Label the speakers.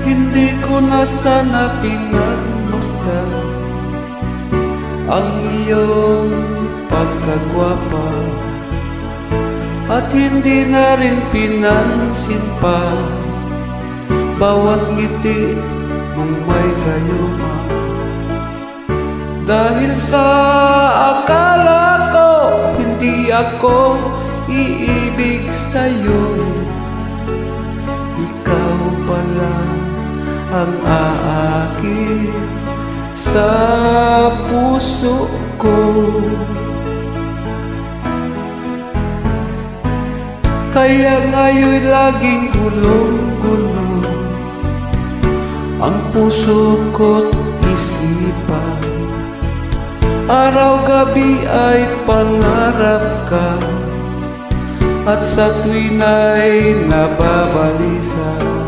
Speaker 1: Hindi ko na sana pinagmasdan ang iyong pagkagwapa, at hindi na rin pinansin pa bawat ngiti mong may gayuma. Dahil sa akala ko hindi ako iibig sa'yo, ikaw pala ang aakit sa puso ko. Kaya ngayon laging gulong-gulong ang puso ko't isipan. Araw-gabi ay pangarap ka, at sa tuwin ay nababalisa.